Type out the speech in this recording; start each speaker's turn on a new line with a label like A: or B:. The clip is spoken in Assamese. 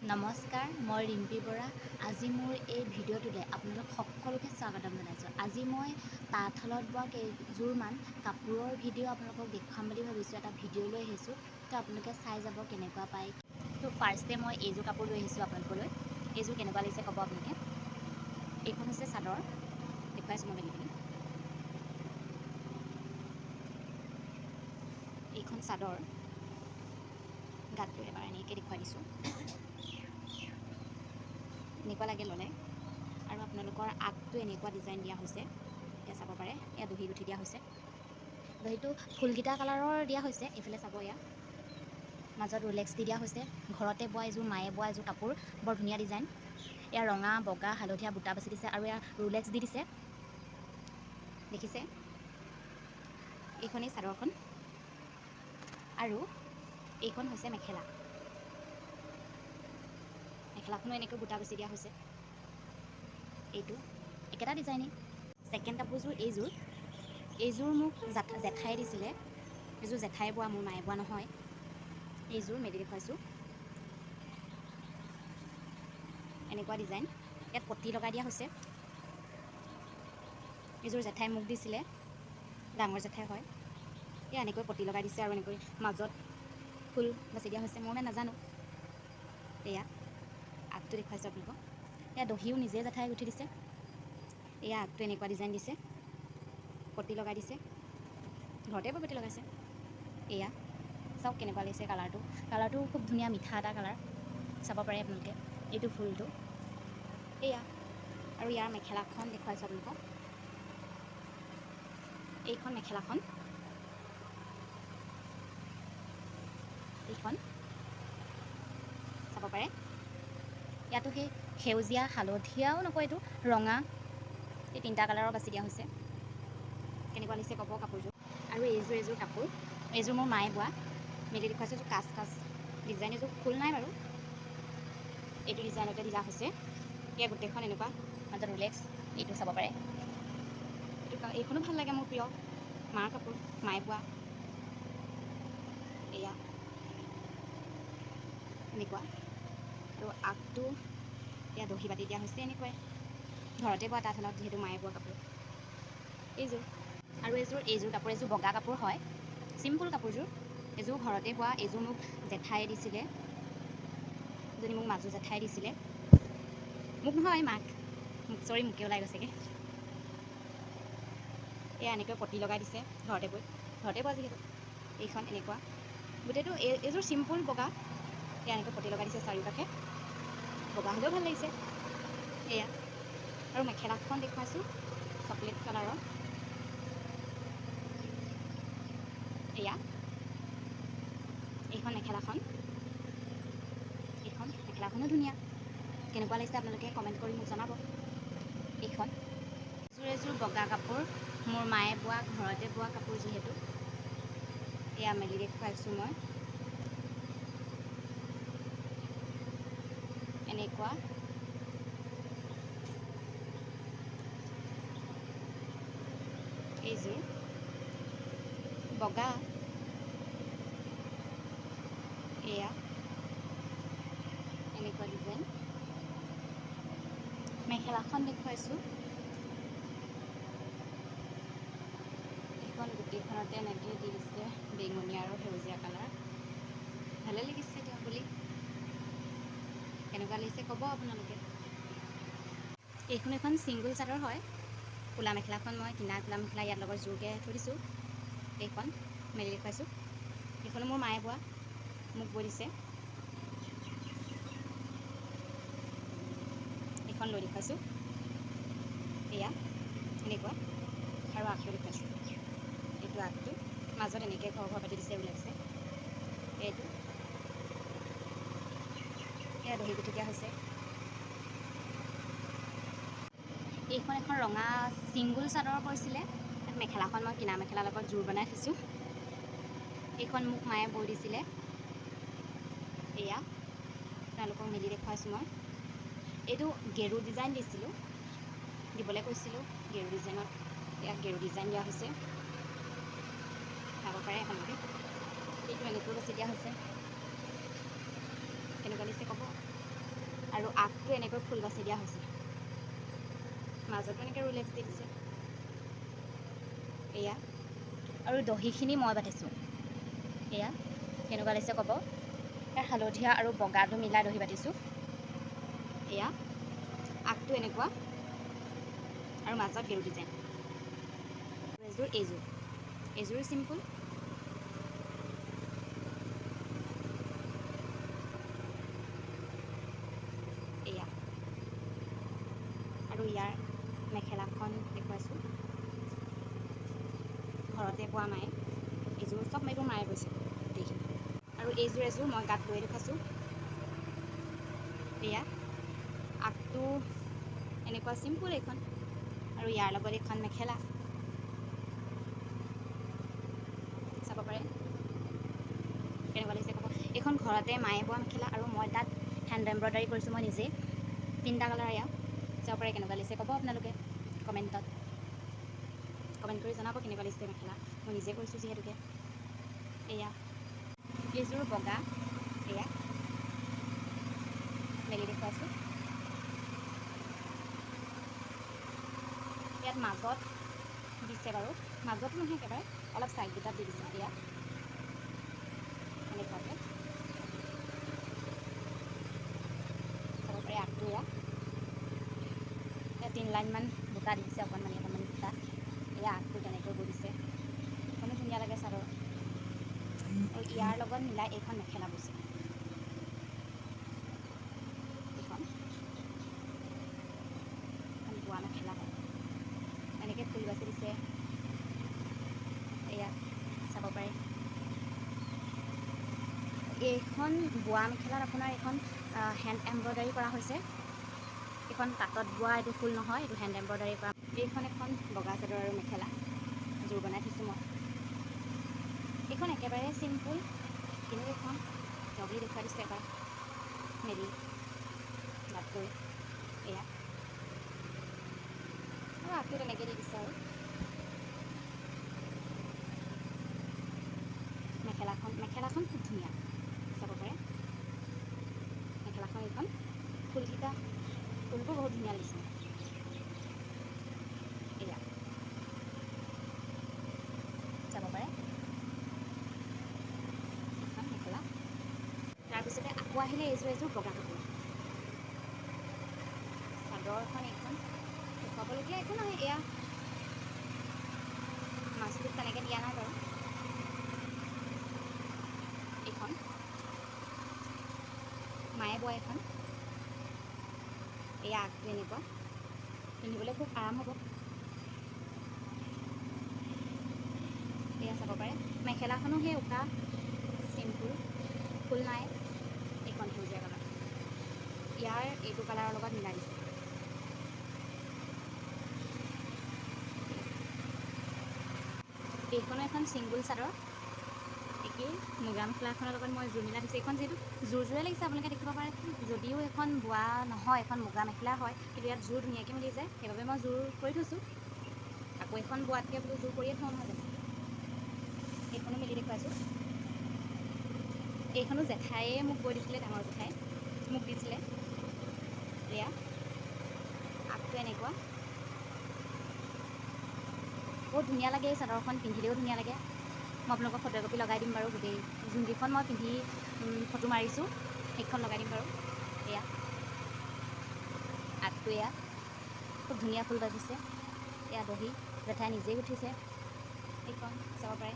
A: নমস্কাৰ, মই ৰিম্পী বৰা। আজি মোৰ এই ভিডিঅ'টোলৈ আপোনালোক সকলোকে স্বাগতম জনাইছোঁ। আজি মই তাঁতশালত বোৱা কেইযোৰমান কাপোৰৰ ভিডিঅ' আপোনালোকক দেখুৱাম বুলি ভাবিছোঁ। এটা ভিডিঅ' লৈ আহিছোঁ, তো আপোনালোকে চাই যাব কেনেকুৱা পায়। তো ফাৰ্ষ্টে মই এইযোৰ কাপোৰ লৈ আহিছোঁ আপোনালোকলৈ। এইযোৰ কেনেকুৱা লাগিছে ক'ব আপোনালোকে। এইখন হৈছে চাদৰ, দেখুৱাইছোঁ মই মেলি। এইখন চাদৰ, গাটো এবাৰ এনেকৈ দেখুৱাই দিছোঁ। এনেকুৱা লাগে ল'লে। আৰু আপোনালোকৰ আগটো এনেকুৱা ডিজাইন দিয়া হৈছে, এয়া চাব পাৰে। এয়া দহি গুঠি দিয়া হৈছে। দহিটো ফুলকেইটা কালাৰৰ দিয়া হৈছে। এইফালে চাব, এয়া মাজত ৰোলেক্স দি দিয়া হৈছে। ঘৰতে বোৱা এযোৰ, মায়ে বোৱা এযোৰ কাপোৰ, বৰ ধুনীয়া ডিজাইন। এয়া ৰঙা, বগা, হালধীয়া বুটা বাচি দিছে আৰু এয়া ৰোলেক্স দি দিছে, দেখিছে। এইখনেই চাদৰখন আৰু এইখন হৈছে মেখেলা। মেখেলাখনো এনেকৈ বুটা বাচি দিয়া হৈছে। এইটো একেটা ডিজাইনেই। ছেকেণ্ড কাপোৰযোৰ এইযোৰ মোক জেঠাই দিছিলে। এইযোৰ জেঠাই বোৱা, মোৰ মায়ে বোৱা নহয়। এইযোৰ মেলি দেখুৱাইছোঁ। এনেকুৱা ডিজাইন, ইয়াত পটি লগাই দিয়া হৈছে। এইযোৰ জেঠাই মোক দিছিলে, ডাঙৰ জেঠাই হয়। এয়া এনেকৈ পটি লগাই দিছে আৰু এনেকৈ মাজত ফুল বাচি দিয়া হৈছে। মই মানে নাজানো। এয়া আগটো দেখুৱাইছোঁ আপোনালোকক। এয়া দহিও নিজে জেঠাই গুঠি দিছে। এয়া আগটো এনেকুৱা ডিজাইন দিছে, পটি লগাই দিছে। ঘৰতে পটি লগাইছে। এয়া চাওক কেনেকুৱা লাগিছে কালাৰটো খুব ধুনীয়া, মিঠা এটা কালাৰ। চাব পাৰে আপোনালোকে। এইটো ফুলটো এয়া। আৰু ইয়াৰ মেখেলাখন দেখুৱাইছোঁ আপোনালোকক। এইখন মেখেলাখন, এইখন চাব পাৰে। ইয়াতো সেই সেউজীয়া, হালধীয়াও নকয়, এইটো ৰঙা, এই তিনিটা কালাৰৰ বাছি দিয়া হৈছে। কেনেকুৱা লাগিছে ক'ব কাপোৰযোৰ। আৰু এইযোৰ কাপোৰ, এইযোৰ মোৰ মায়ে বোৱা, মেলি দেখুৱাইছোঁ। এইযোৰ কাচ ডিজাইন। এইযোৰ ফুল নাই বাৰু, এইটো ডিজাইনতে দিয়া হৈছে। এয়া গোটেইখন এনেকুৱা, মাজত ৰোলেক্স। এইটো চাব পাৰে। এইখনো ভাল লাগে, মোৰ প্ৰিয়। মাৰ কাপোৰ, মায়ে বোৱা। এয়া এনেকুৱা। আৰু আগটো এয়া দহি বাতি দিয়া হৈছে। এনেকুৱাই ঘৰতে বোৱা তাঁতশালত, যিহেতু মায়ে বোৱা কাপোৰ। এইযোৰ আৰু এইযোৰ কাপোৰ, এইযোৰ বগা কাপোৰ হয়, চিম্পুল কাপোৰযোৰ। এইযোৰ ঘৰতে বোৱা। এইযোৰ মোক জেঠাই দিছিলে, যদি মোক মাজু জেঠাই দিছিলে। মোক নহয়, মাক। মোকে ওলাই গৈছেগৈ। এয়া এনেকৈ পটি লগাই দিছে, ঘৰতে বোৱা যিহেতু। এইখন এনেকুৱা গোটেইটো। এইযোৰ চিম্পুল বগা। এয়া এনেকৈ পটি লগাই দিছে চাৰিওকাষে। বগা হ'লেও ভাল লাগিছে। এয়া আৰু মেখেলাখন দেখুৱাইছোঁ, চকলেট কালাৰৰ। এয়া এইখন মেখেলাখনো ধুনীয়া। কেনেকুৱা লাগিছে আপোনালোকে কমেণ্ট কৰি মোক জনাব। এইযোৰ বগা কাপোৰ, মোৰ মায়ে বোৱা, ঘৰতে বোৱা কাপোৰ যিহেতু। এয়া মেলি দেখুৱাইছোঁ মই। এনেকুৱা এইযোৰ বগা। এয়া এনেকুৱা ডিজাইন। মেখেলাখন দেখুৱাইছোঁ। এইখন গোটেইখনতে এনেকৈ দি দিছে, বেঙুনীয়া আৰু সেউজীয়া কালাৰ। ভালে লাগিছে দিয়ক বুলি। কেনেকুৱা লাগিছে ক'ব আপোনালোকে। এইখন এখন ছিংগুল চাদৰ হয়। ক'লা মেখেলাখন মই কিনা ক'লা মেখেলা ইয়াৰ লগত জোৰকৈ থৈ দিছোঁ। এইখন মেলি দেখুৱাইছোঁ। এইখনো মোৰ মায়ে বোৱা, মোক বৈ দিছে। এইখন লৈ দেখুৱাইছোঁ। এয়া এনেকুৱা। আৰু আগটো দেখুৱাইছোঁ। এইটো আগটো, মাজত এনেকৈ ঘৰ পাতি দিছে, ওলাইছে। এইটো এয়া দহি গুঠি দিয়া হৈছে। এইখন এখন ৰঙা ছিংগুল চাদৰ পৰিছিলে। তাত মেখেলাখন মই কিনা মেখেলাৰ লগত জোৰ বনাই থৈছোঁ। এইখন মোক মায়ে বৈ দিছিলে। এয়া আপোনালোকক মেলি দেখুৱাইছোঁ মই। এইটো গেৰু ডিজাইন দিবলৈ কৈছিলোঁ, গেৰু ডিজাইনত। ইয়াত গেৰু ডিজাইন দিয়া হৈছে, চাব পাৰে আপোনালোকে। এইটো এনেকৈ বাচি দিয়া হৈছে। কেনেকুৱা লাগিছে ক'ব। আৰু আগটো এনেকৈ ফুল বাচি দিয়া হৈছে, মাজতো এনেকৈ ৰুলেক্স দি দিছে। এয়া আৰু দহিখিনি মই বাটিছোঁ। এয়া কেনেকুৱা লাগিছে ক'ব। হালধীয়া আৰু বগাটো মিলাই দহি বাটিছোঁ। এয়া আগটো এনেকুৱা আৰু মাজত গেৰু ডিজাইন। এইযোৰ চিম্পুল। এয়া আৰু ইয়াৰ মেখেলাখন দেখুৱাইছোঁ, ঘৰতে পোৱা মায়ে। এইযোৰ চব এইবোৰ মায়ে গৈছে গোটেইখিনি। আৰু এযোৰ মই গাত লৈ দেখাইছোঁ। এয়া আগটো এনেকুৱা চিম্পুল এইখন, আৰু ইয়াৰ লগত এইখন মেখেলা চাব পাৰে কেনেকুৱা লাগিছে ক'ব। এইখন ঘৰতে মায়ে বোৱা মেখেলা, আৰু মই তাত হেণ্ড এম্ব্ৰইডাৰী কৰিছোঁ মই নিজে। 3টা কালাৰ এয়া চাব পাৰে কেনেকুৱা লাগিছে ক'ব আপোনালোকে কমেণ্টত। কমেণ্ট কৰি জনাব কেনেকুৱা লাগিছে মেখেলা, মই নিজে কৰিছোঁ যিহেতুকে। এয়া এইযোৰ বগা, এয়া মেলি দেখুৱাইছোঁ। ইয়াত মাজত দিছে বাৰু, মাজতো নহয় একেবাৰে অলপ চাইডকেইটাত দি দিছে। এয়া এনেকুৱাকৈ চাব পাৰে। আগটো এয়া 3 লাইনমান বুটা দি দিছে, অকণমানি বুটা। এয়া আগটো তেনেকৈ গৈ দিছে, এইখনো ধুনীয়া লাগে চাদৰ। আৰু ইয়াৰ লগত মিলাই এইখন মেখেলা বৈছে। এইখন বোৱা মেখেলা হয়, এনেকৈ ফুল বাচি দিছে। এয়া চাব পাৰে। এইখন বোৱা মেখেলাত আপোনাৰ এইখন হেণ্ড এম্ব্ৰইডাৰী কৰা হৈছে। এইখন তাঁতত বোৱা, এইটো ফুল নহয়, এইটো হেণ্ড এম্ব্ৰইডাৰী কৰা। এইখন এখন বগা চাদৰ আৰু মেখেলা যোৰ বনাই থৈছোঁ মই। এইখন একেবাৰে চিম্পুল, কিন্তু এইখন দহি দেখুৱাই দিছোঁ এবাৰ মেলি তাতকৈ। এয়া আৰু আগটো তেনেকৈ দি দিছে। আৰু মেখেলাখন খুব ধুনীয়া, চাব পাৰে। মেখেলাখন এইখন ফুলবোৰ বহুত ধুনীয়া লাগিছে। এয়া চাব পাৰে এইখন মেখেলা। তাৰপিছতে আকৌ আহিলে এইযোৰ বগা কাপোৰ। চাদৰখন এইখন দেখুৱাবলগীয়া একো নহয়। এয়া মাছটোত তেনেকৈ দিয়া নাই বাৰু। এইখন মায়ে বোৱা এইখন। এয়া আগটো এনেকুৱা, পিন্ধিবলৈ খুব আৰাম হ'ব। এয়া চাব পাৰে। মেখেলাখনো সেই উকা চিম্পুল, ফুল নাই। এইখন সেউজীয়া কালাৰ, ইয়াৰ এইটো কালাৰৰ লগত মিলাই দিছে। এইখনো এখন ছিংগুল চাদৰ, একেই মুগা মেখেলাখনৰ লগত মই জোৰ মিলাই দিছোঁ। এইখন যিহেতু জোৰে লাগিছে, আপোনালোকে দেখিব পাৰে। যদিও এখন বোৱা নহয়, এখন মুগা মেখেলা হয়, কিন্তু ইয়াত জোৰ ধুনীয়াকৈ মিলি যায়, সেইবাবে মই জোৰ কৰি থৈছোঁ। আকৌ এখন বোৱাতকৈ বোলো জোৰ কৰিয়ে থওঁ নহয় জানো। এইখনো মেলি দেখুৱাইছোঁ। এইখনো জেঠায়ে মোক বৈ দিছিলে, ডাঙৰ জেঠাই মোক দিছিলে। এয়া আগটো এনেকুৱা, বহুত ধুনীয়া লাগে। এই চাদৰখন পিন্ধিলেও ধুনীয়া লাগে। মই আপোনালোকক ফটো একপি লগাই দিম বাৰু। গোটেই যোনকেইখন মই পিন্ধি ফটো মাৰিছোঁ সেইখন লগাই দিম বাৰু। এয়া আগটো, এয়া খুব ধুনীয়া ফুল বাজিছে। এয়া দহি জেঠাই নিজেই গুঠিছে। এইখন চাব পাৰে।